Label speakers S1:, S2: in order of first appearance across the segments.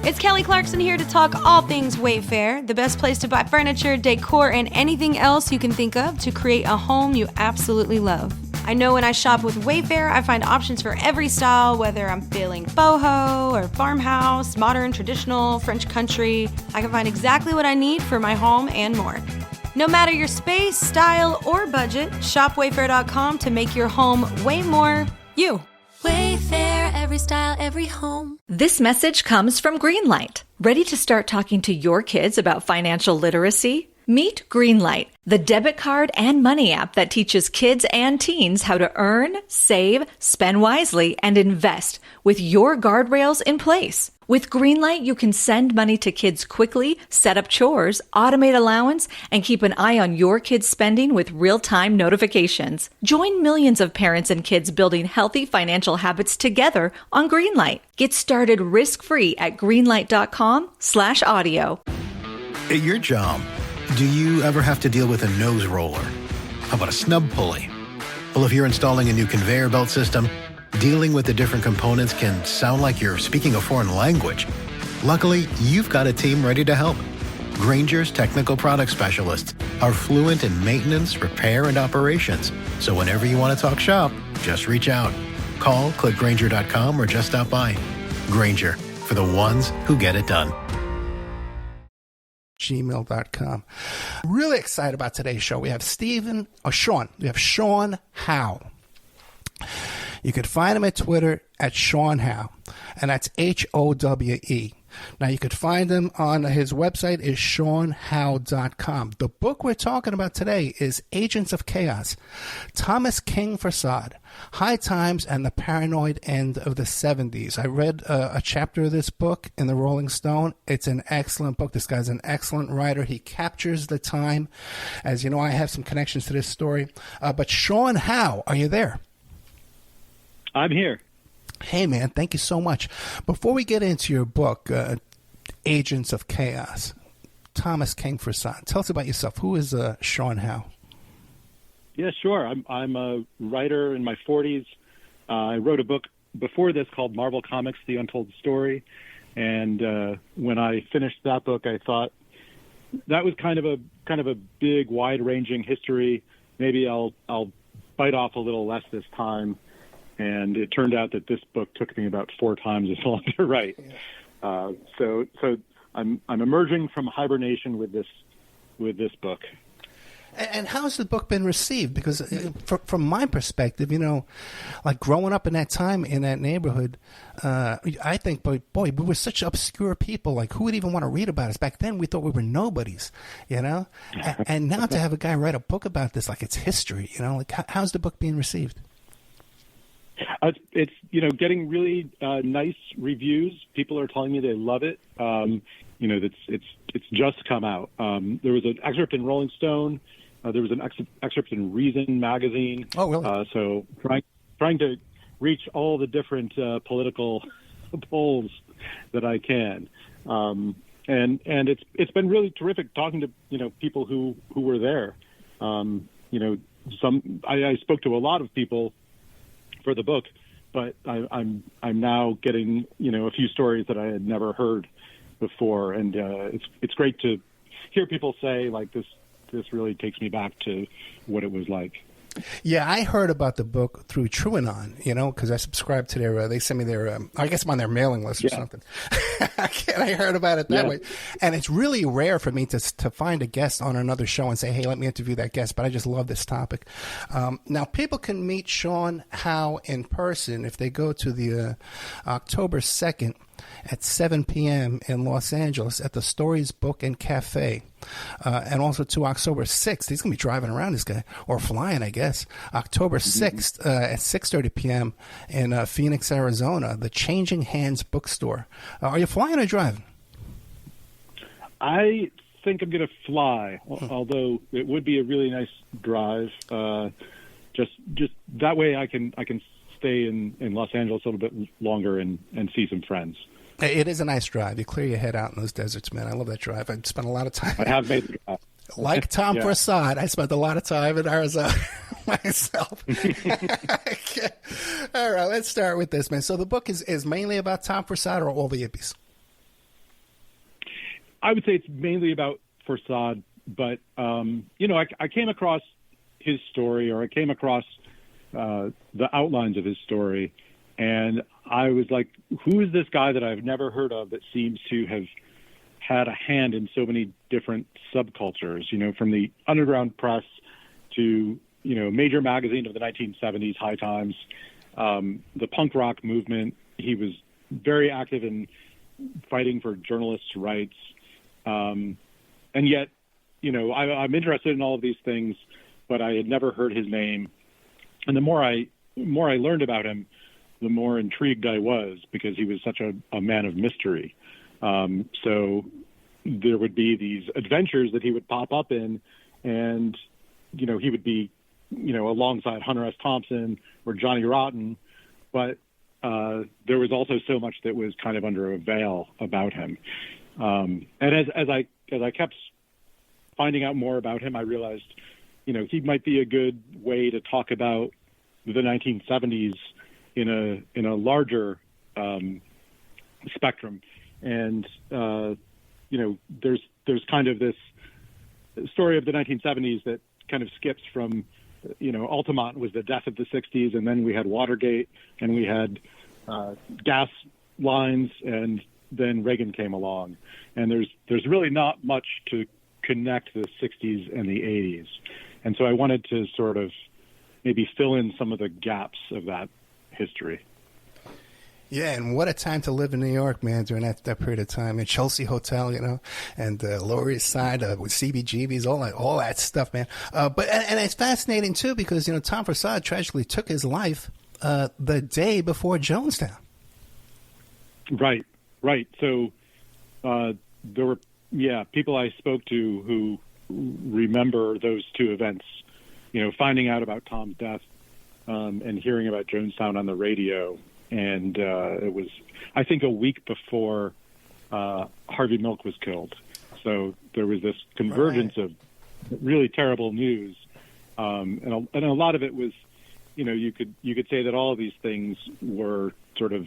S1: It's Kelly Clarkson here to talk all things Wayfair, the best place to buy furniture, decor, and anything else you can think of to create a home you absolutely love. I know when I shop with Wayfair, I find options for every style, whether I'm feeling boho or farmhouse, modern, traditional, French country. I can find exactly what I need for my home and more. No matter your space, style, or budget, shop Wayfair.com to make your home way more you.
S2: Wayfair, every style, every home.
S3: This message comes from Greenlight. Ready to start talking to your kids about financial literacy? Meet Greenlight, the debit card and money app that teaches kids and teens how to earn, save, spend wisely, and invest with your guardrails in place. With Greenlight, you can send money to kids quickly, set up chores, automate allowance, and keep an eye on your kids' spending with real-time notifications. Join millions of parents and kids building healthy financial habits together on Greenlight. Get started risk-free at greenlight.com/audio.
S4: At your job, do you ever have to deal with a nose roller? How about a snub pulley? Well, if you're installing a new conveyor belt system, dealing with the different components can sound like you're speaking a foreign language. Luckily, you've got a team ready to help. Grainger's technical product specialists are fluent in maintenance, repair, and operations. So whenever you want to talk shop, just reach out. Call, click Grainger.com, or just stop by. Grainger, for the ones who get it done.
S5: gmail.com. Really excited about today's show. We have Sean. We have Sean Howe. You can find him at Twitter at Sean Howe, and that's Howe. Now, you could find him on his website is SeanHowe.com. The book we're talking about today is Agents of Chaos, Thomas King Forçade, High Times and the Paranoid End of the 70s. I read a chapter of this book in the Rolling Stone. It's an excellent book. This guy's an excellent writer. He captures the time. As you know, I have some connections to this story. But Sean Howe, are you there?
S6: I'm here.
S5: Hey, man, thank you so much. Before we get into your book, Agents of Chaos, Thomas King Forçade, tell us about yourself. Who is Sean Howe?
S6: Yeah, sure. I'm a writer in my 40s. I wrote a book before this called Marvel Comics: The Untold Story. And when I finished that book, I thought that was kind of a big, wide-ranging history. Maybe I'll bite off a little less this time. And it turned out that this book took me about 4 times as long to write. Yeah. So I'm emerging from hibernation with this book.
S5: And how's the book been received? Because from my perspective, you know, like growing up in that time in that neighborhood, I think, boy, we were such obscure people. Like, who would even want to read about us? Back then, we thought we were nobodies, you know? And now to have a guy write a book about this, like it's history, you know? Like, how's the book being received?
S6: It's getting really nice reviews. People are telling me they love it. It's just come out. There was an excerpt in Rolling Stone. There was an excerpt in Reason magazine.
S5: Oh, really?
S6: So trying to reach all the different political polls that I can. And it's been really terrific talking to people who were there. I spoke to a lot of people for the book, but I'm now getting a few stories that I had never heard before, and it's great to hear people say like this really takes me back to what it was like.
S5: Yeah, I heard about the book through TrueAnon, because I subscribe to their, they send me their, I guess I'm on their mailing list or something. And I heard about it that way. And it's really rare for me to find a guest on another show and say, hey, let me interview that guest. But I just love this topic. Now, people can meet Sean Howe in person if they go to the October 2nd at 7 p.m. in Los Angeles at the Stories Book and Cafe. And also to October 6th, he's going to be driving around, this guy, or flying, I guess. October 6th at 6:30 p.m. in Phoenix, Arizona, the Changing Hands Bookstore. Are you flying or driving?
S6: I think I'm going to fly, although it would be a really nice drive. Just that way I can stay in Los Angeles a little bit longer and see some friends.
S5: It is a nice drive. You clear your head out in those deserts, man. I love that drive. I spent a lot of time.
S6: I have made the drive.
S5: Like Tom Forçade, I spent a lot of time in Arizona myself. All right, let's start with this, man. So the book is mainly about Tom Forçade or all the hippies?
S6: I would say it's mainly about Forçade, but I came across his story, or I came across the outlines of his story, and I was like, who is this guy that I've never heard of that seems to have had a hand in so many different subcultures, from the underground press to, major magazine of the 1970s, High Times, the punk rock movement. He was very active in fighting for journalists' rights. And yet, I'm interested in all of these things, but I had never heard his name. And the more I learned about him, the more intrigued I was, because he was such a man of mystery. So there would be these adventures that he would pop up in, and, he would be, alongside Hunter S. Thompson or Johnny Rotten, but there was also so much that was kind of under a veil about him. And as I kept finding out more about him, I realized, he might be a good way to talk about the 1970s in a larger spectrum. And there's kind of this story of the 1970s that kind of skips from, Altamont was the death of the 60s, and then we had Watergate, and we had gas lines, and then Reagan came along. And there's really not much to connect the 60s and the 80s. And so I wanted to sort of maybe fill in some of the gaps of that history.
S5: Yeah, and what a time to live in New York, man, during that period of time. And Chelsea Hotel, and Lower East Side with CBGBs, all that stuff, man. But it's fascinating, too, because, Tom Forçade tragically took his life the day before Jonestown. Right.
S6: So there were, people I spoke to who remember those two events, finding out about Tom's death and hearing about Jonestown on the radio. And it was, I think, a week before Harvey Milk was killed. So there was this convergence of really terrible news. And a lot of it was, you could say that all of these things were sort of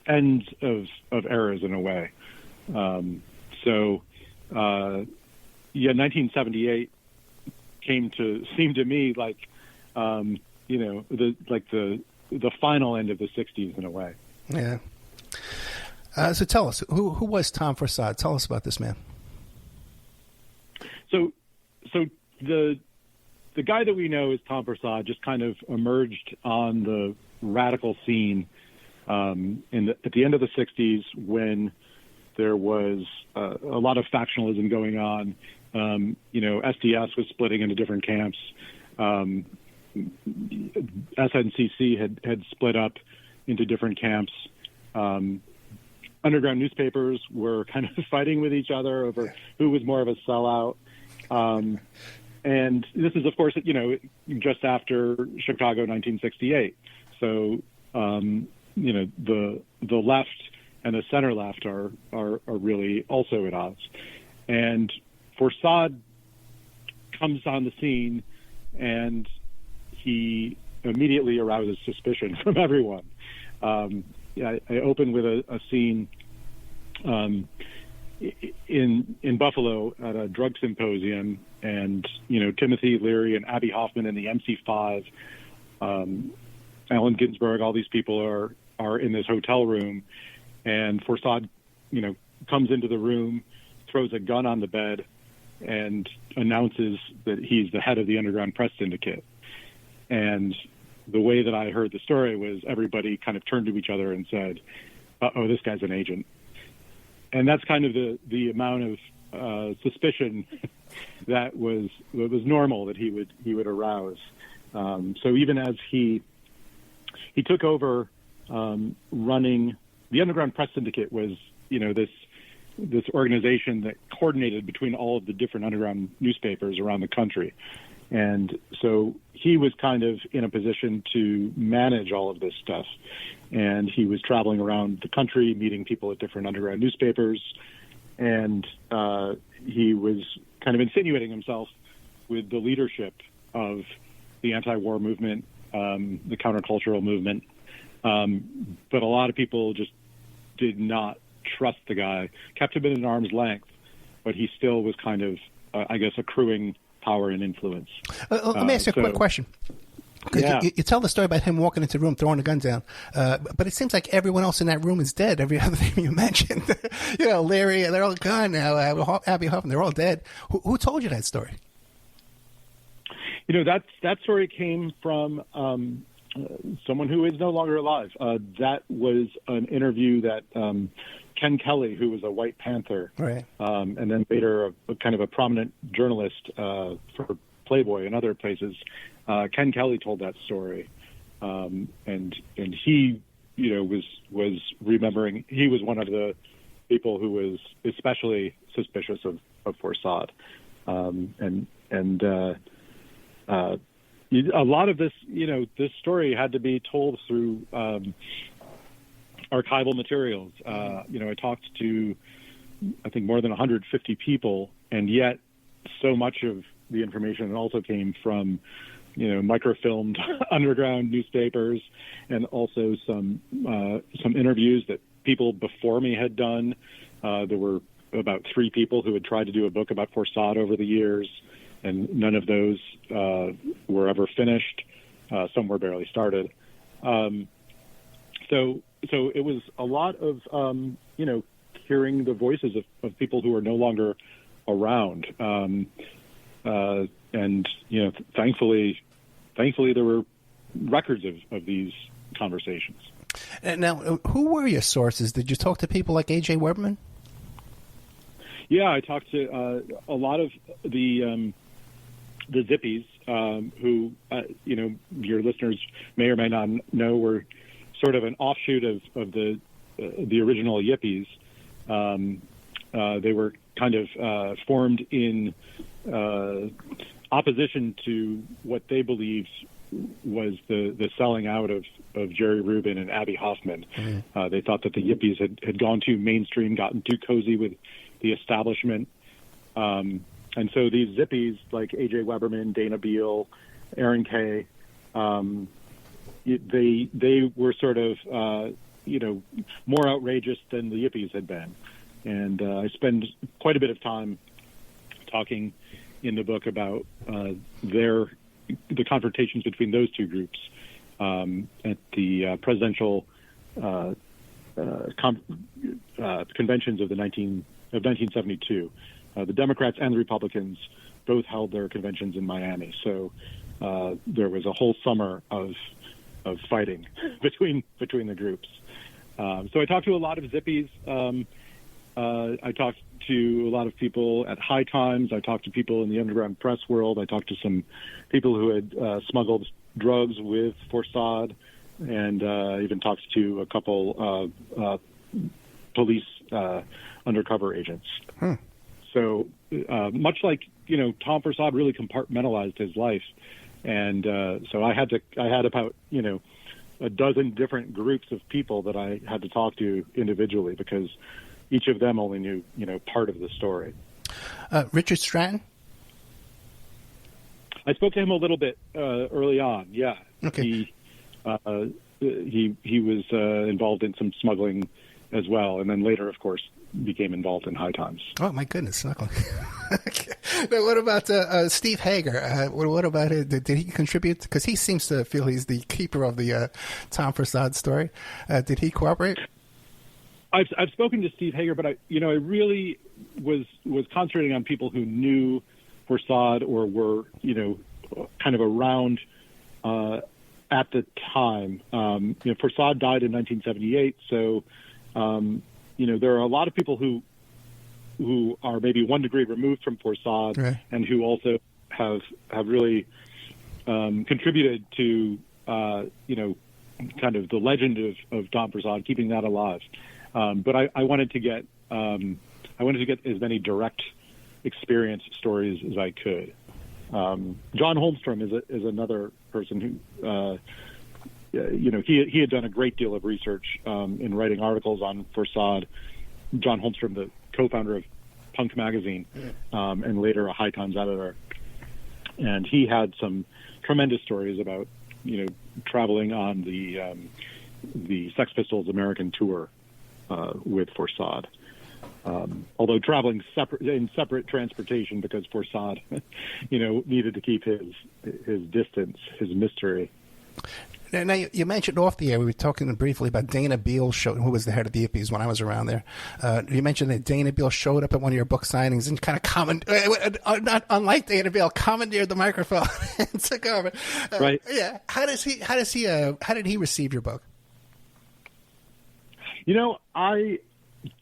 S6: ends of eras in a way. 1978 seemed to me like, the final end of the 60s in a way.
S5: Yeah. So tell us, who was Tom Forçade? Tell us about this man.
S6: So the guy that we know as Tom Forçade just kind of emerged on the radical scene at the end of the 60s, when there was a lot of factionalism going on. SDS was splitting into different camps. SNCC had split up into different camps. Underground newspapers were kind of fighting with each other over who was more of a sellout. And this is, of course, just after Chicago 1968. So, the left and the center left are really also at odds. And Forçade comes on the scene, and he immediately arouses suspicion from everyone. I open with a scene in Buffalo at a drug symposium, and Timothy Leary and Abby Hoffman and the MC5, Allen Ginsberg, all these people are in this hotel room, and Forçade, comes into the room, throws a gun on the bed, and announces that he's the head of the Underground Press Syndicate. And the way that I heard the story was everybody kind of turned to each other and said, "Uh-oh, this guy's an agent." And that's kind of the amount of suspicion that was normal that he would arouse. So even as he took over running the Underground Press Syndicate, was this organization that coordinated between all of the different underground newspapers around the country. And so he was kind of in a position to manage all of this stuff. And he was traveling around the country, meeting people at different underground newspapers. And he was kind of insinuating himself with the leadership of the anti-war movement, the countercultural movement. But a lot of people just did not trust the guy, kept him at an arm's length, but he still was kind of, I guess, accruing power and influence.
S5: Let me ask you a quick question.
S6: Yeah.
S5: You tell the story about him walking into the room, throwing the gun down, but it seems like everyone else in that room is dead. Every other name you mentioned, Larry, they're all gone now. Abby Hoffman, they're all dead. Who told you that story?
S6: That story came from someone who is no longer alive. That was an interview that Ken Kelly, who was a White Panther,
S5: right,
S6: and then later a kind of a prominent journalist for Playboy and other places. Ken Kelly told that story, and he, was remembering. He was one of the people who was especially suspicious of Forçade, and a lot of this, this story had to be told through archival materials. I talked to, I think, more than 150 people, and yet so much of the information also came from microfilmed underground newspapers, and also some interviews that people before me had done. There were about 3 people who had tried to do a book about Forçade over the years, and none of those were ever finished. Some were barely started. So it was a lot of hearing the voices of people who are no longer around, and thankfully there were records of these conversations.
S5: Now, who were your sources? Did you talk to people like A.J. Weberman?
S6: Yeah, I talked to a lot of the Zippies, who your listeners may or may not know were sort of an offshoot of the original Yippies. They were kind of formed in opposition to what they believed was the selling out of Jerry Rubin and Abby Hoffman. Mm-hmm. They thought that the Yippies had gone too mainstream, gotten too cozy with the establishment. And so these Zippies, like A.J. Weberman, Dana Beal, Aaron Kay, they were sort of, more outrageous than the Yippies had been. And I spend quite a bit of time talking in the book about the confrontations between those two groups at the presidential conventions of 1972. The Democrats and the Republicans both held their conventions in Miami, so there was a whole summer of fighting between the groups. So I talked to a lot of Zippies. I talked to a lot of people at High Times. I talked to people in the underground press world. I talked to some people who had smuggled drugs with Forçade, and even talked to a couple police undercover agents. So much like Tom Forçade really compartmentalized his life, and so I had about a dozen different groups of people that I had to talk to individually, because each of them only knew part of the story.
S5: Richard Stratton?
S6: I spoke to him a little bit early on. Yeah.
S5: Okay.
S6: He was involved in some smuggling as well, and then later, of course, became involved in High Times.
S5: Oh my goodness, smuggling. Okay. Now, what about Steve Hager? What about it? Did he contribute? Because he seems to feel he's the keeper of the Tom Forçade story. Did he cooperate?
S6: I've spoken to Steve Hager, but I really was concentrating on people who knew Forçade or were kind of around at the time. Forçade died in 1978, so there are a lot of people who are maybe 1 degree removed from Forçade, right, and who also have really contributed to kind of the legend of Tom Forçade, keeping that alive. But I wanted to get as many direct experience stories as I could. John Holmstrom is another person who he had done a great deal of research in writing articles on Forçade. John Holmstrom, the co-founder of Punk magazine, and later a High Times editor, and he had some tremendous stories about traveling on the Sex Pistols American tour. with Forçade. Although traveling in separate transportation because Forçade, needed to keep his distance, his mystery.
S5: Now, you mentioned off the air, we were talking briefly about Dana Beal, who was the head of the Yippies when I was around there. You mentioned that Dana Beal showed up at one of your book signings and kind of not unlike Dana Beal, commandeered the microphone and took over.
S6: Right.
S5: Yeah. How did he receive your book?
S6: I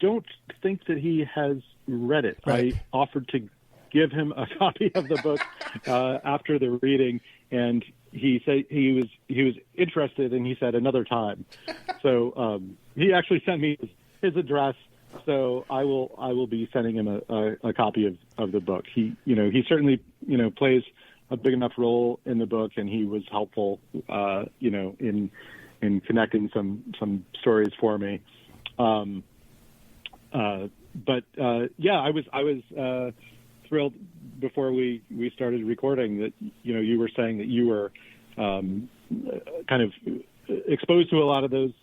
S6: don't think that he has read it.
S5: Right.
S6: I offered to give him a copy of the book after the reading, and he said he was interested, and he said another time. So he actually sent me his address. So I will be sending him a copy of the book. He certainly plays a big enough role in the book, and he was helpful in connecting some stories for me. But I was thrilled before we started recording that you were saying that you were kind of exposed to a lot of those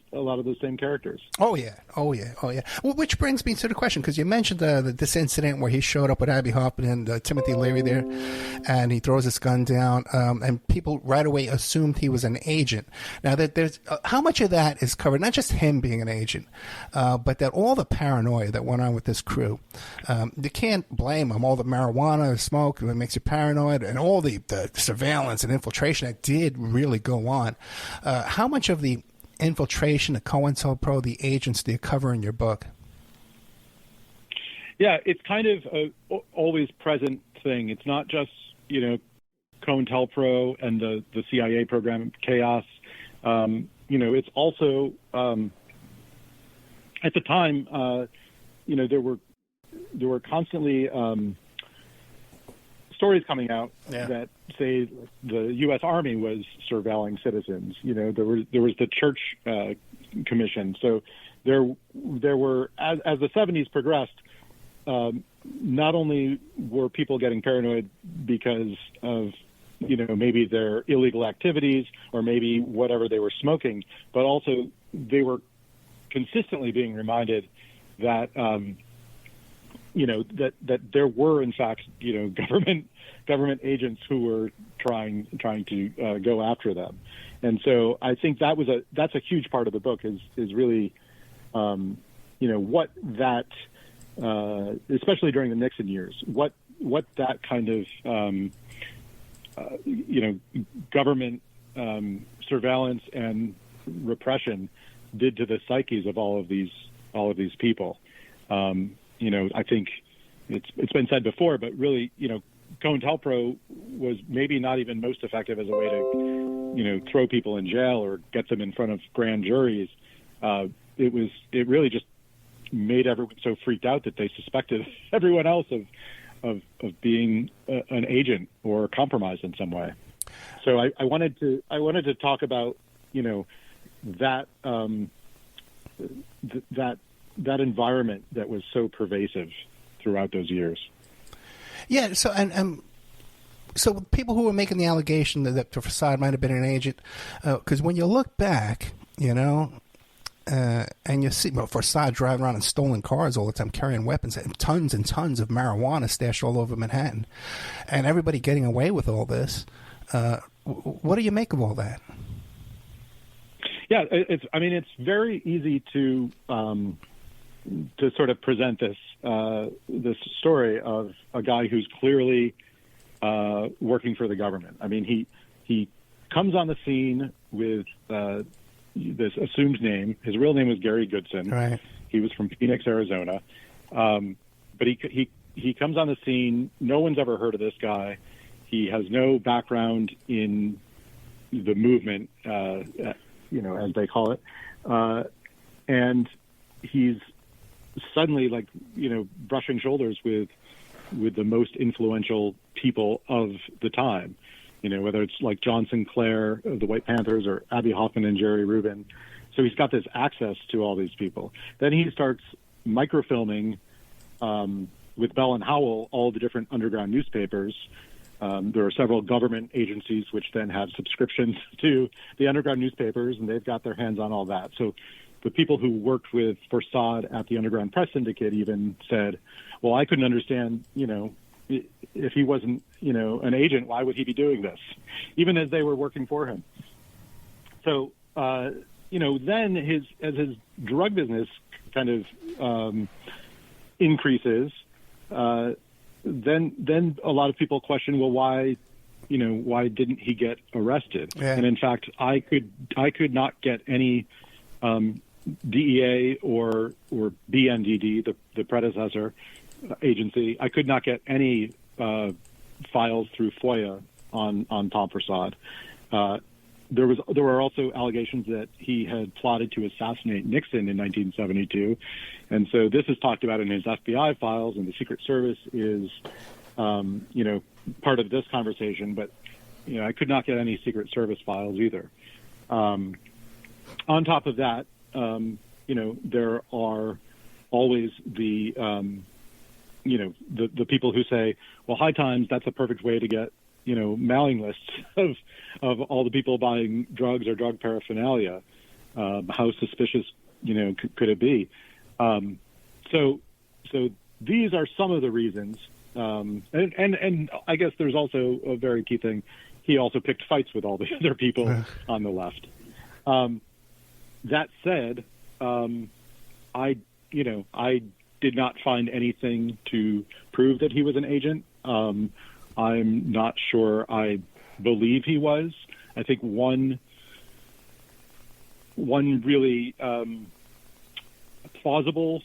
S6: same characters.
S5: Oh yeah. Well, which brings me to the question, because you mentioned this incident where he showed up with Abby Hoffman and Timothy Leary there, and he throws his gun down, and people right away assumed he was an agent. Now, that there's how much of that is covered? Not just him being an agent, but that all the paranoia that went on with this crew. You can't blame them. All the marijuana, the smoke, it makes you paranoid, and all the surveillance and infiltration that did really go on. How much of the infiltration, the COINTELPRO, the agents do you cover in your book?
S6: Yeah, it's kind of a always present thing. It's not just COINTELPRO and the CIA program Chaos. It's also at the time there were constantly stories coming out that say the U.S. Army was surveilling citizens. There was the Church Commission. So there were, as the 70s progressed, not only were people getting paranoid because of maybe their illegal activities or maybe whatever they were smoking, but also they were consistently being reminded that that there were in fact government agents who were trying to go after them. And so I think that's a huge part of the book is really what that especially during the Nixon years, what that kind of government surveillance and repression did to the psyches of all of these people. I think it's been said before, but really, COINTELPRO was maybe not even most effective as a way to, throw people in jail or get them in front of grand juries. It really just made everyone so freaked out that they suspected everyone else of being an agent or compromised in some way. So I wanted to talk about, that that environment that was so pervasive throughout those years.
S5: Yeah. So so people who were making the allegation that Forçade might have been an agent, because when you look back, and you see Forçade driving around in stolen cars all the time, carrying weapons, and tons of marijuana stashed all over Manhattan, and everybody getting away with all this. What do you make of all that?
S6: Yeah, it's very easy to sort of present this story of a guy who's clearly working for the government. I mean, he comes on the scene with this assumed name. His real name was Gary Goodson.
S5: Right.
S6: He was from Phoenix, Arizona. But he comes on the scene. No one's ever heard of this guy. He has no background in the movement, as they call it. And he's suddenly brushing shoulders with the most influential people of the time, whether it's like John Sinclair of the White Panthers or Abby Hoffman and Jerry Rubin. So he's got this access to all these people. Then he starts microfilming with Bell and Howell all the different underground newspapers. There are several government agencies which then have subscriptions to the underground newspapers, and they've got their hands on all that. So the people who worked with Forçade at the Underground Press Syndicate even said, well, I couldn't understand, if he wasn't, an agent, why would he be doing this? Even as they were working for him. So, then as his drug business kind of increases, then a lot of people question, well, why didn't he get arrested?
S5: Yeah.
S6: And in fact, I could not get any DEA or BNDD, the predecessor agency. I could not get any files through FOIA on Tom Forçade. There were also allegations that he had plotted to assassinate Nixon in 1972, and so this is talked about in his FBI files, and the Secret Service is, part of this conversation. But I could not get any Secret Service files either. On top of that, there are always the people who say, well, High Times, that's a perfect way to get mailing lists of all the people buying drugs or drug paraphernalia. How suspicious, could it be? So these are some of the reasons. And I guess there's also a very key thing. He also picked fights with all the other people on the left. That said, I did not find anything to prove that he was an agent. I'm not sure I believe he was. I think one really plausible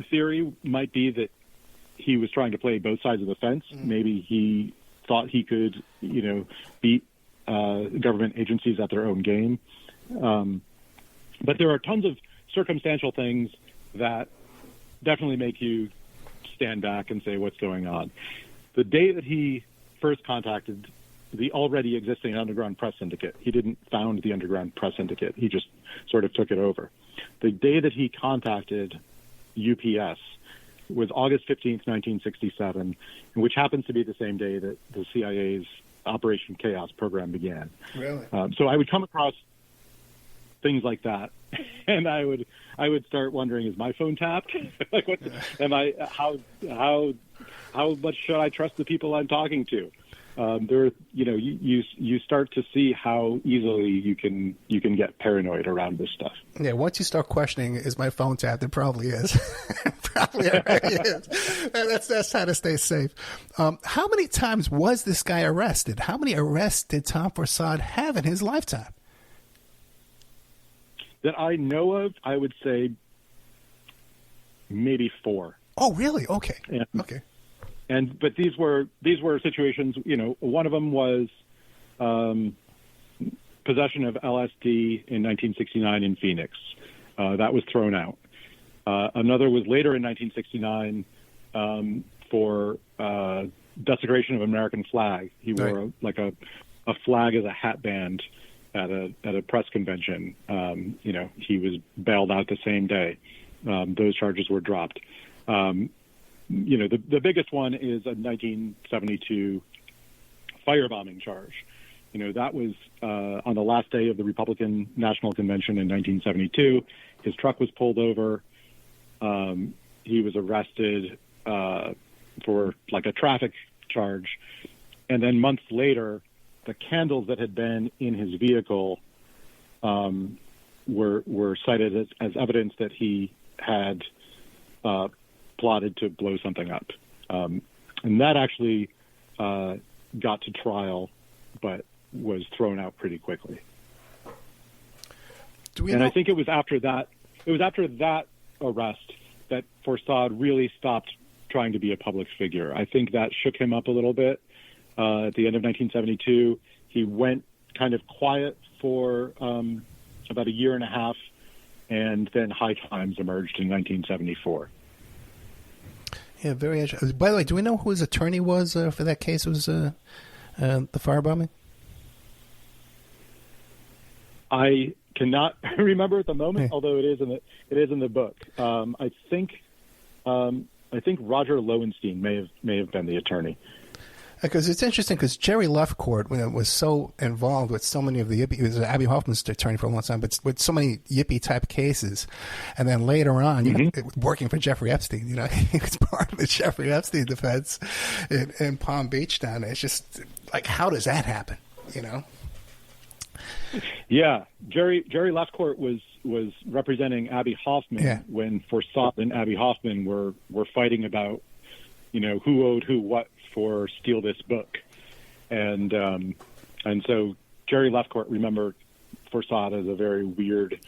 S6: theory might be that he was trying to play both sides of the fence. Maybe he thought he could, beat government agencies at their own game. But there are tons of circumstantial things that definitely make you stand back and say, what's going on? The day that he first contacted the already existing Underground Press Syndicate, he didn't found the Underground Press Syndicate. He just sort of took it over. The day that he contacted UPS was August 15th, 1967, which happens to be the same day that the CIA's Operation Chaos program began.
S5: Really?
S6: So I would come across things like that, and I would start wondering, is my phone tapped? Like, how much should I trust the people I'm talking to? You start to see how easily you can get paranoid around this stuff.
S5: Yeah, once you start questioning, is my phone tapped? It probably is. Probably already is. That's how to stay safe. How many times was this guy arrested? How many arrests did Tom Forçade have in his lifetime?
S6: That I know of, I would say maybe 4.
S5: Oh, really? Okay. Okay.
S6: But these were situations. One of them was possession of LSD in 1969 in Phoenix. That was thrown out. Another was later in 1969 for desecration of an American flag. He wore a flag as a hat band at a press convention. He was bailed out the same day. Those charges were dropped. The biggest one is a 1972 firebombing charge. That was on the last day of the Republican National Convention in 1972. His truck was pulled over. He was arrested for a traffic charge. And then months later, the candles that had been in his vehicle were cited as evidence that he had plotted to blow something up. And that actually got to trial, but was thrown out pretty quickly. I think it was after that arrest that Forçade really stopped trying to be a public figure. I think that shook him up a little bit. At the end of 1972, he went kind of quiet for about a year and a half, and then High Times emerged in 1974.
S5: Yeah, very interesting. By the way, do we know who his attorney was for that case? It was the firebombing?
S6: I cannot remember at the moment, although it is in the book. I think Roger Lowenstein may have been the attorney.
S5: Because it's interesting because Jerry Lefcourt was so involved with so many of the Yippie, he was Abby Hoffman's attorney for a long time, but with so many Yippie type cases. And then later on, working for Jeffrey Epstein, he was part of the Jeffrey Epstein defense in Palm Beach down there. It's just like, how does that happen,
S6: Yeah. Jerry Lefcourt was representing Abby Hoffman when Forçade and Abby Hoffman were fighting about, who owed who what for Steal This Book. And so Jerry Lefcourt remembered Forçade as a very weird,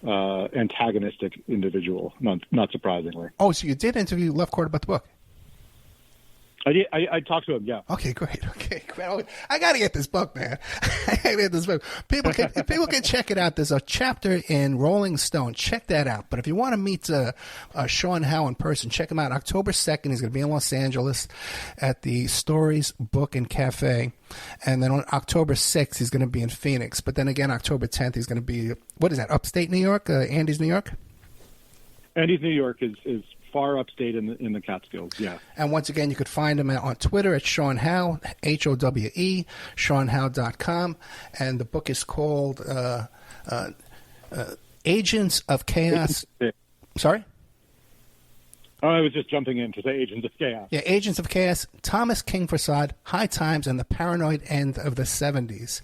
S6: antagonistic individual, not surprisingly.
S5: Oh, so you did interview Lefcourt about the book?
S6: I talked to him, yeah.
S5: Okay, great. I got to get this book, man. I got to get this book. People can check it out. There's a chapter in Rolling Stone. Check that out. But if you want to meet Sean Howe in person, check him out. October 2nd, he's going to be in Los Angeles at the Stories Book and Cafe. And then on October 6th, he's going to be in Phoenix. But then again, October 10th, he's going to be, what is that, upstate New York? Andy's, New York?
S6: Andy's, New York is far upstate in the Catskills, yeah.
S5: And once again, you could find him on Twitter at Sean Howe, HOWE, SeanHowe.com. And the book is called Agents of Chaos. Sorry?
S6: Oh, I was just jumping in to say Agents of Chaos.
S5: Yeah, Agents of Chaos, Thomas King Forçade, High Times, and the Paranoid End of the 70s.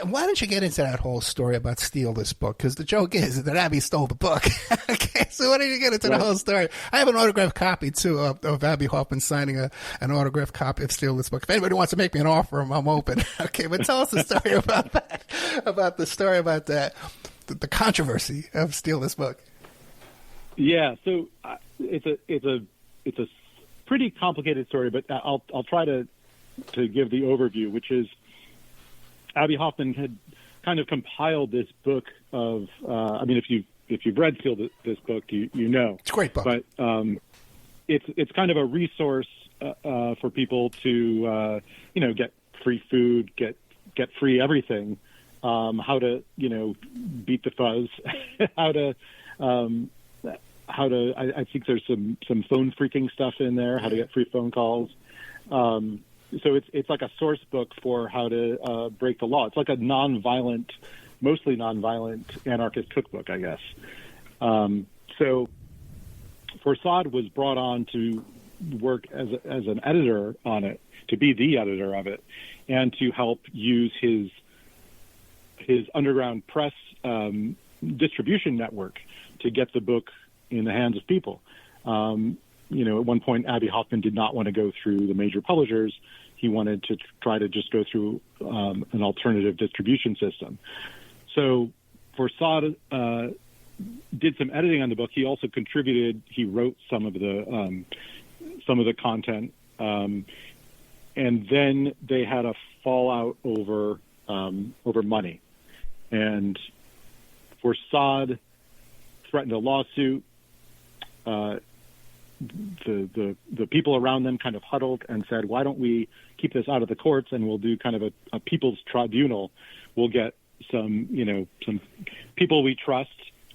S5: Why don't you get into that whole story about Steal This Book? Because the joke is that Abby stole the book. Okay, so why don't you get into the whole story? I have an autographed copy, too, of Abby Hoffman signing an autographed copy of Steal This Book. If anybody wants to make me an offer, I'm open. Okay, but tell us the story about that, about the controversy of Steal This Book.
S6: Yeah, so it's a pretty complicated story, but I'll try to give the overview, which is Abby Hoffman had kind of compiled this book of if you've read Steal This Book, you know
S5: it's a great book,
S6: but it's kind of a resource for people to get free food, get free everything, how to beat the fuzz, I think there's some phone freaking stuff in there, how to get free phone calls. So it's like a source book for how to break the law. It's like a mostly nonviolent anarchist cookbook, I guess. So Forçade was brought on to work as an editor on it, to be the editor of it, and to help use his underground press distribution network to get the book in the hands of people. At one point, Abby Hoffman did not want to go through the major publishers. He wanted to try to just go through an alternative distribution system. So Forçade did some editing on the book. He also contributed. He wrote some of the content, and then they had a fallout over money, and Forçade threatened a lawsuit. The people around them kind of huddled and said, why don't we keep this out of the courts and we'll do kind of a people's tribunal. We'll get some people we trust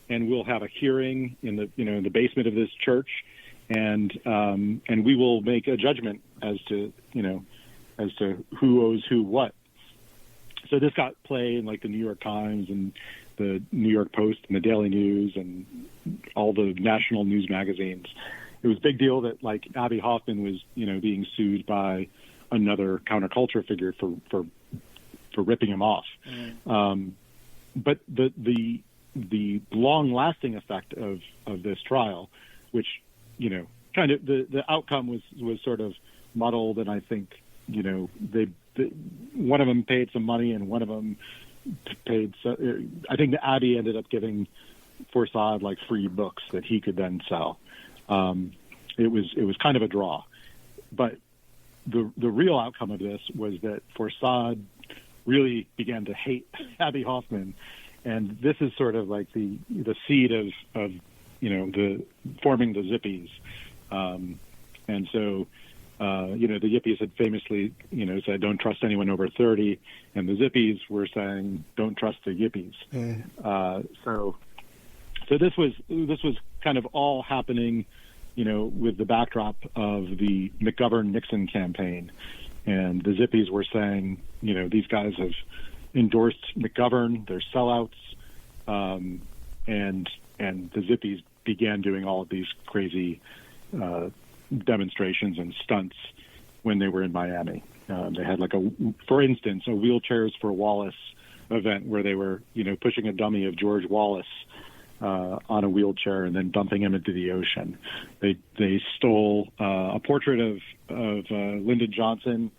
S6: and we'll have a hearing in the basement of this church and we will make a judgment as to who owes who what. So this got play in like the New York Times and the New York Post and the Daily News and all the national news magazines. It was a big deal that like Abby Hoffman was, being sued by another counterculture figure for ripping him off. But the long-lasting effect of this trial, which kind of the outcome was sort of muddled, and I think one of them paid some money and one of them paid. I think that Abby ended up giving Forçade like free books that he could then sell. It was kind of a draw, but the real outcome of this was that Forçade really began to hate Abby Hoffman, and this is sort of like the seed of the forming the Zippies, and so. The Yippies had famously, said, don't trust anyone over 30, and the Zippies were saying, don't trust the Yippies. So this was kind of all happening, with the backdrop of the McGovern-Nixon campaign. And the Zippies were saying, these guys have endorsed McGovern, they're sellouts, and the Zippies began doing all of these crazy demonstrations and stunts when they were in Miami. They had for instance, a Wheelchairs for Wallace event where they were, pushing a dummy of George Wallace on a wheelchair and then dumping him into the ocean. They stole a portrait of Lyndon Johnson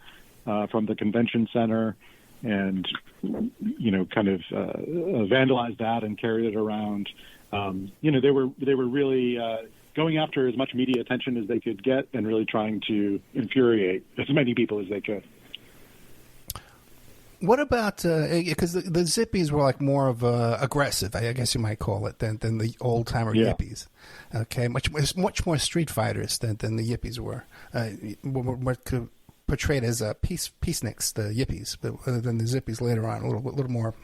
S6: from the convention center and, kind of vandalized that and carried it around. They were really going after as much media attention as they could get and really trying to infuriate as many people as they could.
S5: What about because the Zippies were like more of aggressive, I guess you might call it, than the old timer Yippies. Okay, much more street fighters than the Yippies were. Were portrayed as peaceniks, the Yippies, but than the Zippies later on, a little more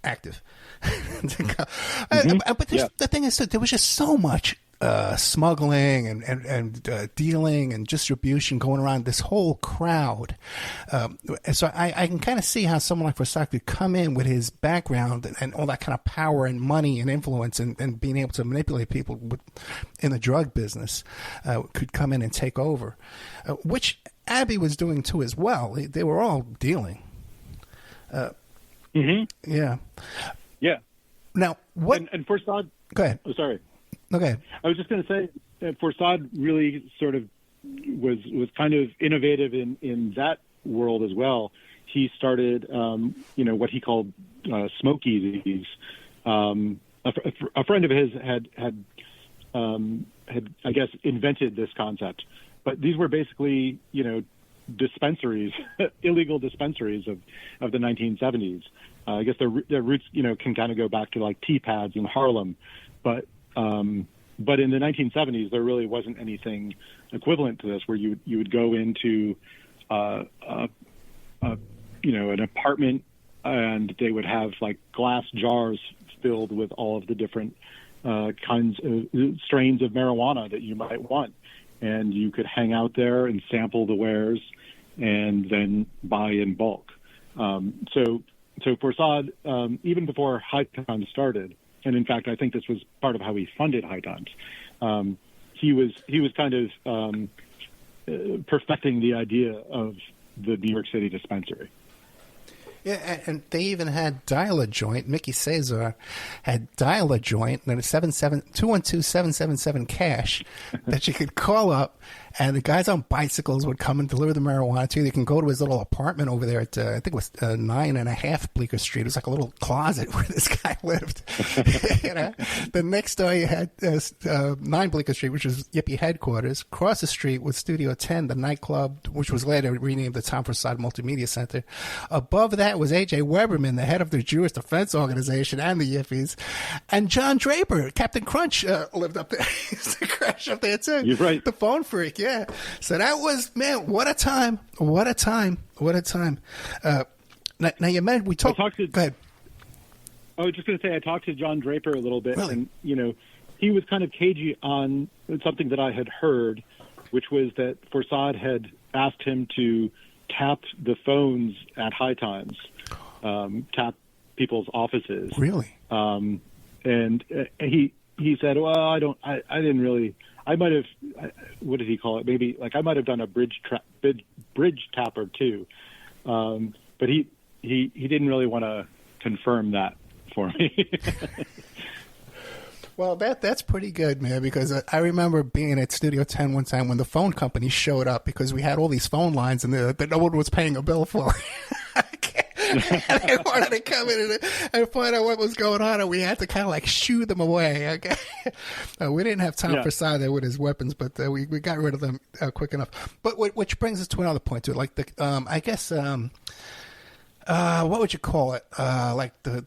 S5: active. But the thing is, there was just so much smuggling and dealing and distribution going around this whole crowd. So I can kind of see how someone like Forçade could come in with his background and all that kind of power and money and influence and being able to manipulate people in the drug business could come in and take over, which Abbey was doing too as well. They were all dealing. Yeah. Yeah. Now, what?
S6: And Forçade.
S5: Go ahead.
S6: Oh, sorry.
S5: Okay.
S6: I was just going to say that Forçade really sort of was kind of innovative in that world as well. He started, what he called smoke easies. A friend of his had I guess invented this concept, but these were basically dispensaries, illegal dispensaries of the 1970s. I guess their roots can kind of go back to like tea pads in Harlem, but in the 1970s there really wasn't anything equivalent to this, where you would go into an apartment and they would have like glass jars filled with all of the different kinds of strains of marijuana that you might want, and you could hang out there and sample the wares and then buy in bulk. So Forçade, even before High Times started, and in fact, I think this was part of how he funded High Times, he was kind of perfecting the idea of the New York City dispensary.
S5: Yeah, and they even had Dial-A-Joint. Mickey Cesar had Dial-A-Joint, and then 212-777-CASH that you could call up, and the guys on bicycles would come and deliver the marijuana to you. They can go to his little apartment over there at, I think it was 9.5 Bleecker Street. It was like a little closet where this guy lived. The next door you had 9 Bleecker Street, which was Yippie headquarters. Across the street was Studio 10, the nightclub, which was later renamed the Tom Forçade Multimedia Center. Above that was A.J. Weberman, the head of the Jewish Defense Organization and the Yippies. And John Draper, Captain Crunch, lived up there. He used to crash up there, too.
S6: You're right.
S5: The phone freak, yeah. So that was, man, what a time. What a time. What a time. Now you meant we talked. Go ahead.
S6: I was just going to say, I talked to John Draper a little bit,
S5: really?
S6: And, he was kind of cagey on something that I had heard, which was that Forçade had asked him to tap the phones at High Times, tap people's offices.
S5: Really?
S6: And he said, well, I didn't really, I might have, what did he call it? Maybe like I might have done a bridge tap or two. But he didn't really want to confirm that for me.
S5: Well, that's pretty good, man, because I remember being at Studio 10 one time when the phone company showed up because we had all these phone lines and that no one was paying a bill for. And they wanted to come in and find out what was going on, and we had to kind of like shoo them away. Okay, we didn't have time for Forçade there with his weapons, but we got rid of them quick enough. But which brings us to another point too, like the I guess what would you call it? Like the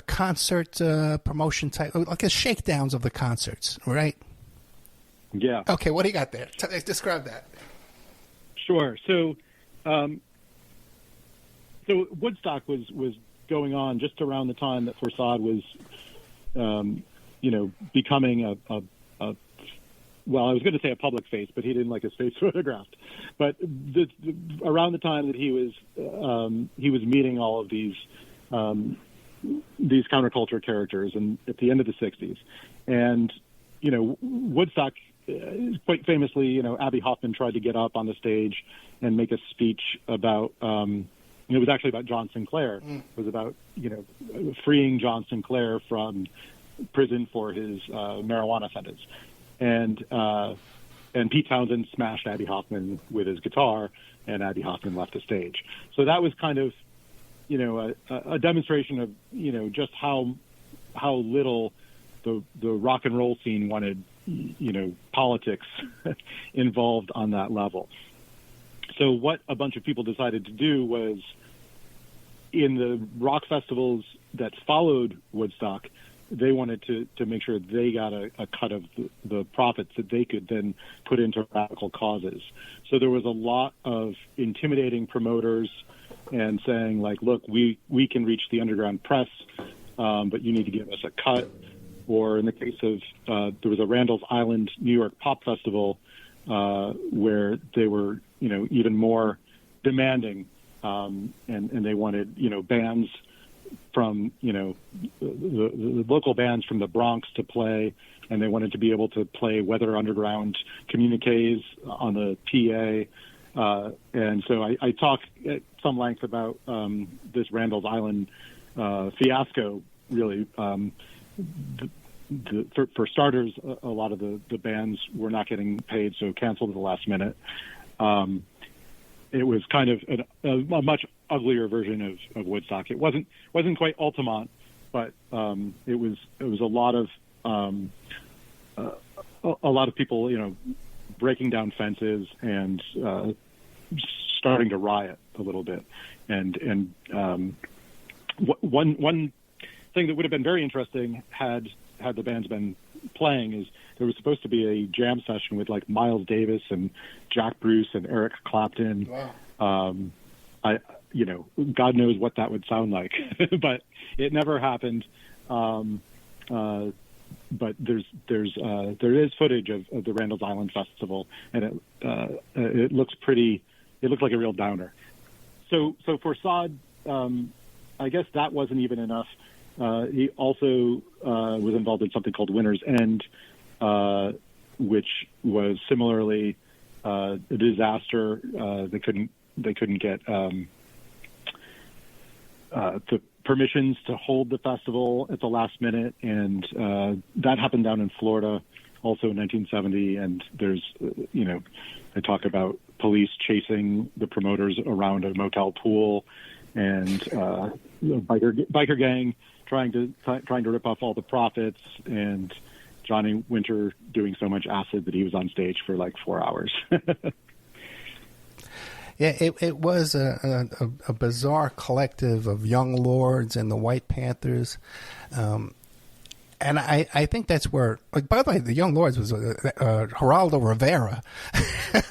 S5: concert promotion type, like the shakedowns of the concerts, right?
S6: Yeah.
S5: Okay, what do you got there? Describe that.
S6: Sure. So Woodstock was going on just around the time that Forçade was, becoming a well, I was going to say a public face, but he didn't like his face photographed. But around the time that he was meeting all of these counterculture characters, and at the end of the '60s, and Woodstock, quite famously, Abby Hoffman tried to get up on the stage and make a speech about. It was actually about John Sinclair. It was about freeing John Sinclair from prison for his marijuana sentence. And Pete Townsend smashed Abby Hoffman with his guitar, and Abby Hoffman left the stage. So that was kind of, a demonstration of, just how little the rock and roll scene wanted, politics involved on that level. So what a bunch of people decided to do was, in the rock festivals that followed Woodstock, they wanted to make sure they got a cut of the profits that they could then put into radical causes. So there was a lot of intimidating promoters and saying, like, look, we can reach the underground press, but you need to give us a cut. Or in the case of, there was a Randall's Island New York Pop Festival where they were, even more demanding, and they wanted, bands from, the local bands from the Bronx to play, and they wanted to be able to play Weather Underground communiques on the PA. And so I talk at some length about this Randall's Island fiasco, really. For starters, a lot of the bands were not getting paid, so canceled at the last minute. It was kind of a much uglier version of Woodstock. It wasn't quite Altamont, but it was a lot of people, breaking down fences and starting to riot a little bit. And one thing that would have been very interesting had the bands been playing is there was supposed to be a jam session with like Miles Davis and Jack Bruce and Eric Clapton. Wow. God knows what that would sound like, but it never happened. But there is footage of the Randall's Island Festival, and it looks pretty. It looks like a real downer. So Forçade, I guess that wasn't even enough. He also was involved in something called Winter's End, which was similarly a disaster. They couldn't get the permissions to hold the festival at the last minute, and that happened down in Florida, also in 1970. And there's, they talk about police chasing the promoters around a motel pool, and a biker gang trying to rip off all the profits, and Johnny Winter doing so much acid that he was on stage for like 4 hours.
S5: Yeah, it was a bizarre collective of young lords and the White Panthers. And I think that's where, like, by the way, the Young Lords was Geraldo Rivera.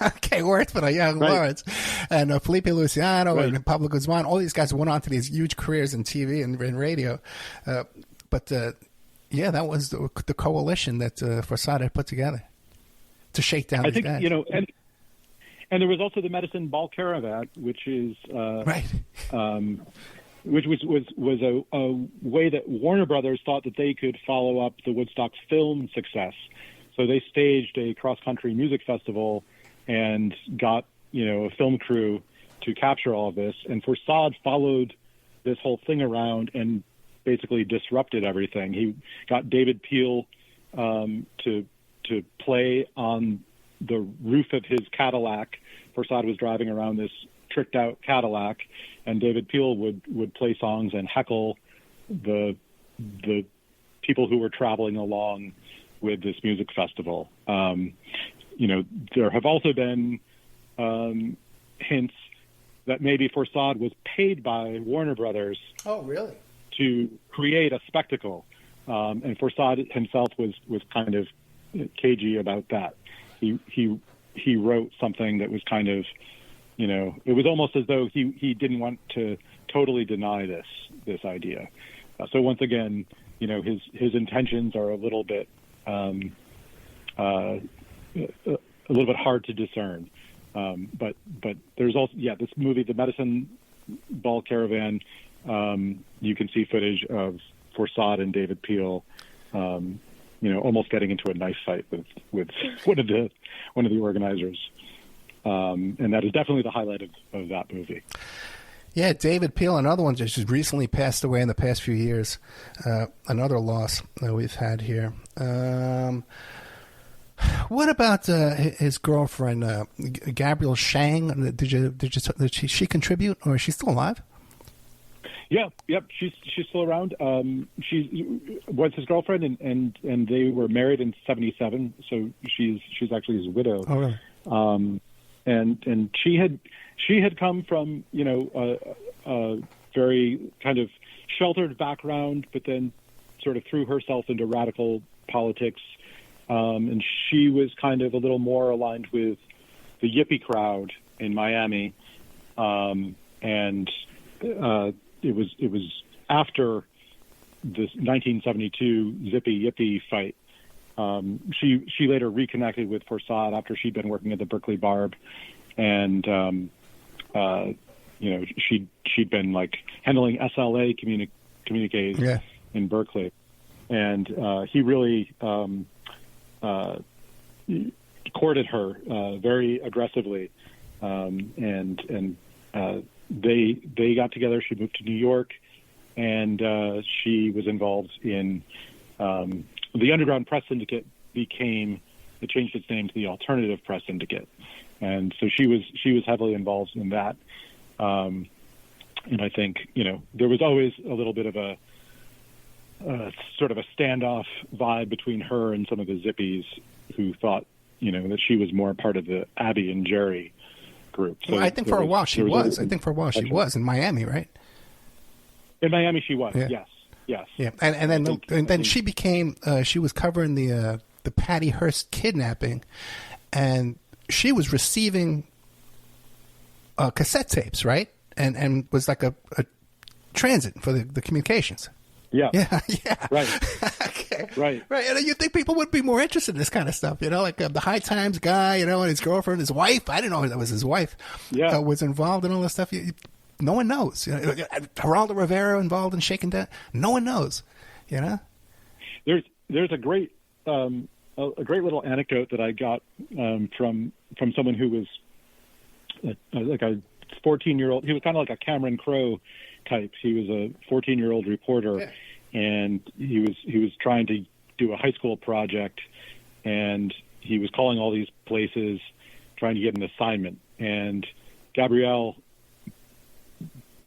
S5: Okay, worked for the Young Lords. And Felipe Luciano and Pablo Guzman. All these guys went on to these huge careers in TV and in radio. But that was the coalition that Forçade had put together to shake down these guys.
S6: And there was also the Medicine Ball Caravan, which is
S5: right.
S6: Which was a way that Warner Brothers thought that they could follow up the Woodstock film success. So they staged a cross-country music festival and got, a film crew to capture all of this. And Forçade followed this whole thing around and basically disrupted everything. He got David Peel to play on the roof of his Cadillac. Forçade was driving around this tricked out Cadillac, and David Peel would play songs and heckle the people who were traveling along with this music festival. There have also been hints that maybe Forçade was paid by Warner Brothers.
S5: Oh, really?
S6: To create a spectacle, and Forçade himself was kind of cagey about that. He wrote something that was kind of, it was almost as though he didn't want to totally deny this idea. So once again, his intentions are a little bit a little bit hard to discern. But there's also this movie, The Medicine Ball Caravan. You can see footage of Forçade and David Peel, almost getting into a knife fight with one of the organizers, and that is definitely the highlight of that movie.
S5: Yeah, David Peel, another one just recently passed away in the past few years. Another loss that we've had here. What about his girlfriend, Gabrielle Shang? Did she contribute, or is she still alive?
S6: Yeah, yep, she's still around. She was his girlfriend, and they were married in '77. So she's actually his widow.
S5: Oh, really?
S6: And she had come from a very kind of sheltered background, but then sort of threw herself into radical politics. And she was kind of a little more aligned with the yippie crowd in Miami, and it was after this 1972 Zippy-Yippie fight. She later reconnected with Forçade after she'd been working at the Berkeley Barb, and she'd been like handling SLA communiques in Berkeley, and he really courted her very aggressively, and they got together. She moved to New York, and she was involved in the Underground Press Syndicate. It changed its name to the Alternative Press Syndicate, and so she was heavily involved in that. And I think there was always a little bit of a sort of a standoff vibe between her and some of the Zippies who thought that she was more part of the Abby and Jerry group. So
S5: I think for a while she was. I think for a while she was in Miami, right?
S6: In Miami, she was.
S5: Yeah.
S6: Yes.
S5: Yeah, and then she became. She was covering the Patty Hearst kidnapping, and she was receiving cassette tapes, right? And was like a transit for the communications.
S6: Yeah.
S5: Right. Okay.
S6: Right.
S5: And you think people would be more interested in this kind of stuff, like the High Times guy, and his girlfriend, his wife. I didn't know that was his wife.
S6: Yeah.
S5: Was involved in all this stuff. No one knows. Geraldo Rivera involved in Shaking Down. No one knows.
S6: There's a great little anecdote that I got from someone who was like a 14-year-old. He was kind of like a Cameron Crowe type. He was a 14-year-old reporter, and he was trying to do a high school project, and he was calling all these places trying to get an assignment. And Gabrielle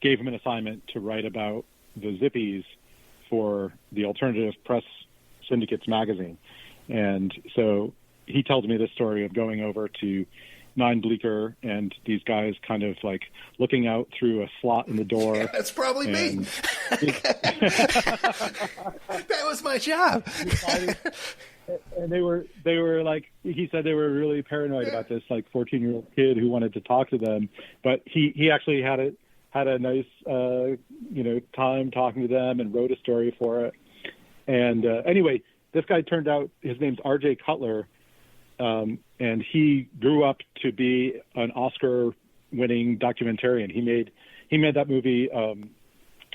S6: gave him an assignment to write about the Zippies for the Alternative Press Syndicate's magazine. And so he tells me this story of going over to 9 Bleecker and these guys kind of like looking out through a slot in the door.
S5: Yeah, that's probably me. That was my job.
S6: And they were like, he said they were really paranoid about this like 14-year-old kid who wanted to talk to them. But he actually had a nice time talking to them and wrote a story for it. And anyway, this guy turned out, his name's R.J. Cutler, and he grew up to be an Oscar-winning documentarian. He made that movie,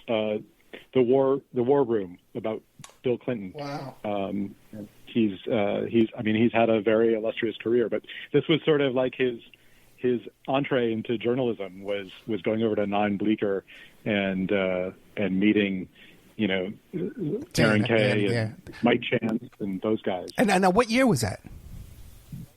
S6: The War Room, about Bill Clinton.
S5: Wow.
S6: He's had a very illustrious career, but this was sort of like his entree into journalism was going over to 9 Bleecker and meeting, Aaron Kay and Mike Chance and those guys.
S5: And now, what year was that?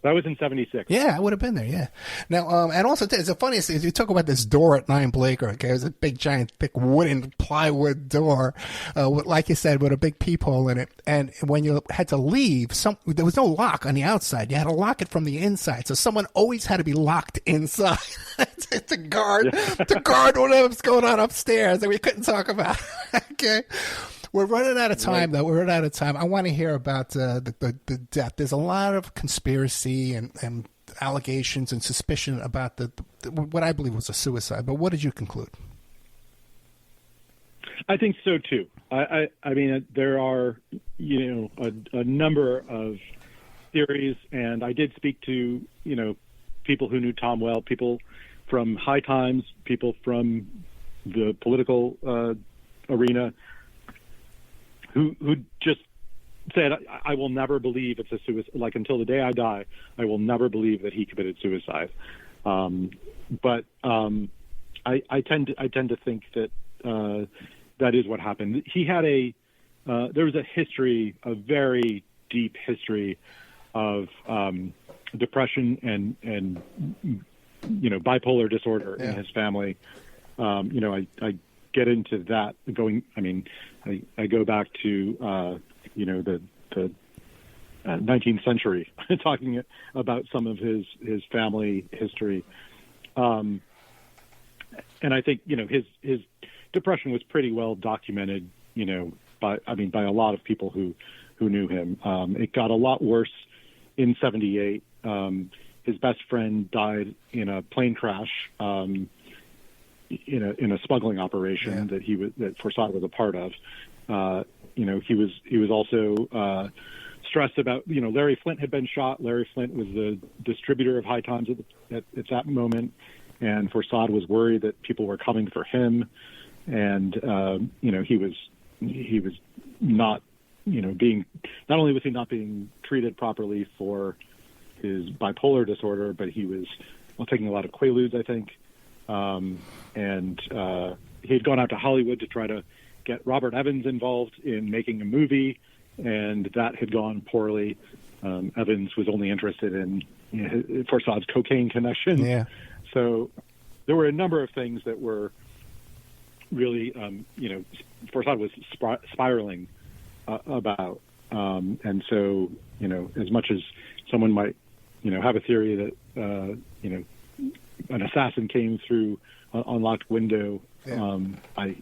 S6: That was in '76.
S5: Yeah, I would have been there. Yeah. Now, and also, it's the funniest thing is you talk about this door at 9 Bleecker. Okay, it was a big, giant, thick wooden plywood door, like you said, with a big peephole in it. And when you had to leave, there was no lock on the outside. You had to lock it from the inside. So someone always had to be locked inside to guard whatever's going on upstairs that we couldn't talk about. Okay. We're running out of time, though. We're running out of time. I want to hear about the death. There's a lot of conspiracy and allegations and suspicion about what I believe was a suicide. But what did you conclude?
S6: I think so too. I mean, there are a number of theories, and I did speak to, people who knew Tom well, people from High Times, people from the political arena, who just said, I will never believe it's a suicide. Like, until the day I die, I will never believe that he committed suicide. But I tend to think that that is what happened. He had there was a very deep history of depression and bipolar disorder in his family. I get into that I go back to the 19th century talking about some of his family history. And I think, his depression was pretty well documented, by a lot of people who knew him. It got a lot worse in 1978. His best friend died in a plane crash, in a smuggling operation that Forçade was a part of. He was also stressed about, Larry Flynt had been shot. Larry Flynt was the distributor of High Times at that moment, and Forçade was worried that people were coming for him, and he was not, not only was he not being treated properly for his bipolar disorder, but he was taking a lot of Quaaludes, I think, and he had gone out to Hollywood to try to get Robert Evans involved in making a movie, and that had gone poorly. Evans was only interested in Forçade's cocaine connection. Yeah. So there were a number of things that were really, Forçade was spiraling about. And so, as much as someone might, have a theory that, an assassin came through an unlocked window, I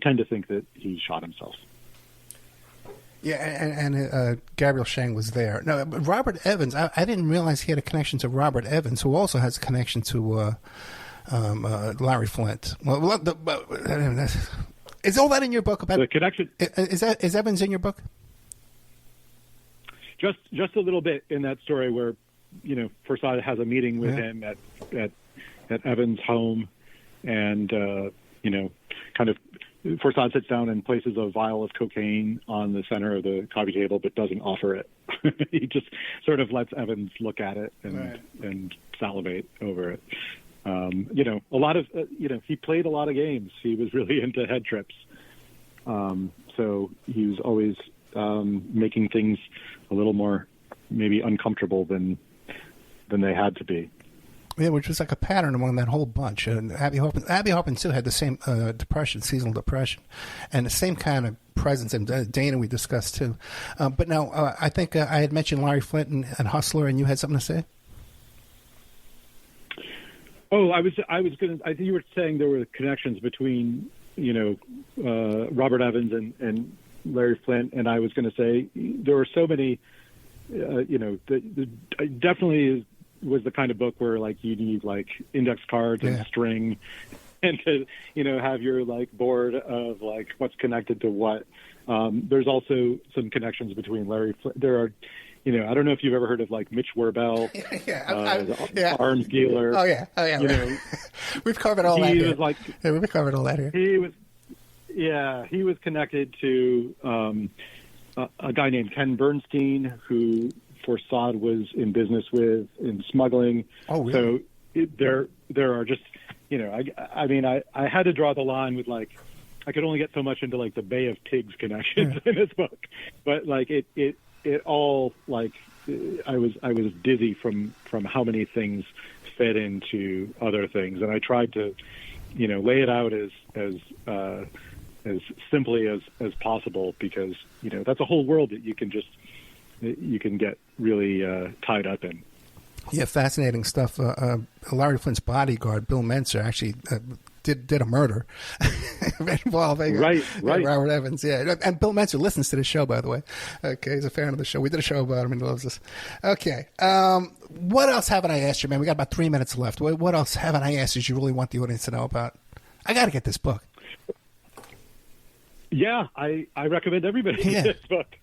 S6: tend to think that he shot himself.
S5: Yeah, and Gabriel Shang was there. No, but Robert Evans, I didn't realize he had a connection to Robert Evans, who also has a connection to Larry Flynt. Is all that in your book about
S6: the connection?
S5: Is Evans in your book?
S6: Just a little bit in that story where, Forçade has a meeting with him at Evans' home, and kind of Forçade sits down and places a vial of cocaine on the center of the coffee table, but doesn't offer it. He just sort of lets Evans look at it and salivate over it. A lot of, he played a lot of games. He was really into head trips. So he was always making things a little more maybe uncomfortable than they had to be.
S5: Yeah, which was like a pattern among that whole bunch. And Abby Hoffman too had the same depression, seasonal depression, and the same kind of presence. And Dana we discussed too. But now I think I had mentioned Larry Flynt and Hustler, and you had something to say.
S6: Oh, I think you were saying there were connections between Robert Evans and Larry Flynt, and I was going to say there were so many. Definitely was the kind of book where like you need like index cards and string, and to have your like board of like what's connected to what. There's also some connections between Larry Flynt. There are. I don't know if you've ever heard of like Mitch Werbel, arms dealer. Oh yeah.
S5: We've covered all that here. We've covered all that here.
S6: He was connected to a guy named Ken Bernstein, who Forçade was in business with in smuggling. Oh, really? So there are just, I had to draw the line with like, I could only get so much into like the Bay of Pigs connections in this book, but like it all like I was dizzy from how many things fed into other things, and I tried to lay it out as simply as possible, because that's a whole world that you can get really tied up in.
S5: Yeah, fascinating stuff. Larry Flynt's bodyguard, Bill Menser, actually did a murder involving Robert Evans. Yeah, and Bill Menser listens to the show, by the way. Okay, he's a fan of the show. We did a show about him, and he loves us. Okay, what else haven't I asked you, man? We got about 3 minutes left. What else haven't I asked you really want the audience to know about? I got to get this book.
S6: Yeah, I recommend everybody get this book.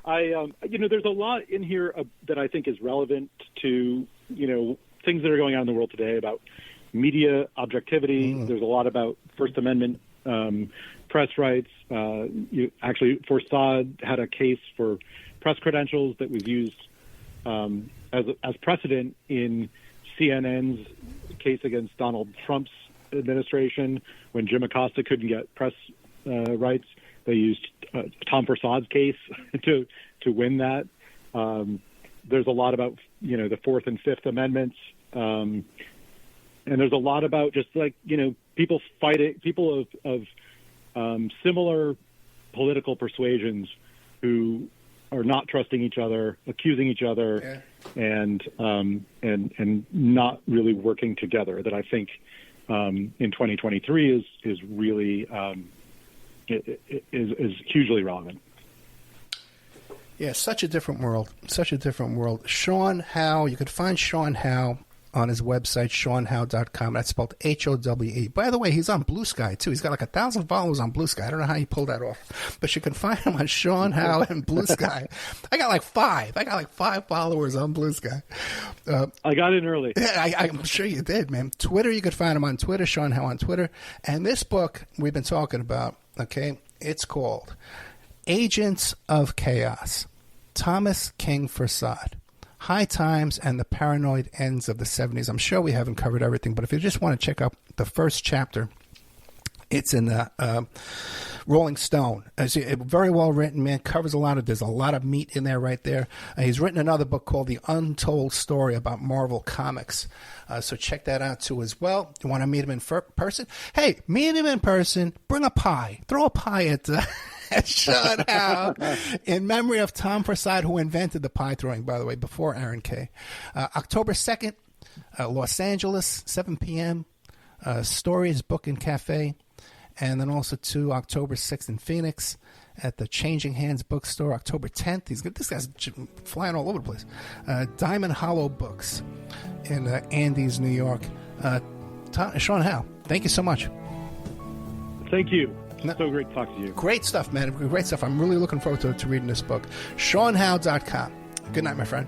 S6: There's a lot in here that I think is relevant to, things that are going on in the world today about media objectivity. There's a lot about First Amendment press rights. Actually, Forçade had a case for press credentials that was used as precedent in CNN's case against Donald Trump's administration when Jim Acosta couldn't get press rights. They used Tom Forçade's case to win that. There's a lot about the Fourth and Fifth Amendments, and there's a lot about just people fighting, people of similar political persuasions who are not trusting each other, accusing each other, and not really working together. That I think in 2023 is really is hugely relevant.
S5: Yeah, such a different world. Such a different world. Sean Howe, you could find Sean Howe on his website, SeanHowe.com. That's spelled H-O-W-E. By the way, he's on Blue Sky, too. He's got like 1,000 followers on Blue Sky. I don't know how he pulled that off. But you can find him on Sean Howe and Blue Sky. I got like 5. I got like 5 followers on Blue Sky.
S6: I got in early.
S5: Yeah, I'm sure you did, man. Twitter, you could find him on Twitter, Sean Howe on Twitter. And this book we've been talking about, okay, it's called Agents of Chaos, Thomas King Forçade, High Times and the Paranoid Ends of the 70s. I'm sure we haven't covered everything, but if you just want to check out the first chapter, it's in the Rolling Stone. It's very well written, man. Covers there's a lot of meat in there right there. He's written another book called The Untold Story about Marvel Comics. So check that out too as well. You want to meet him in person? Hey, meet him in person. Bring a pie. Throw a pie at Sean Howe in memory of Tom Forçade, who invented the pie throwing, by the way, before Aaron Kay. October 2nd, Los Angeles, 7 p.m. Stories Book and Cafe. And then also to October 6th in Phoenix at the Changing Hands Bookstore. October 10th, this guy's flying all over the place. Diamond Hollow Books in Andes, New York. Sean Howe, thank you so much.
S6: Thank you. So great to talk to you.
S5: Great stuff, man. Great stuff. I'm really looking forward to reading this book. SeanHowe.com. Good night, my friend.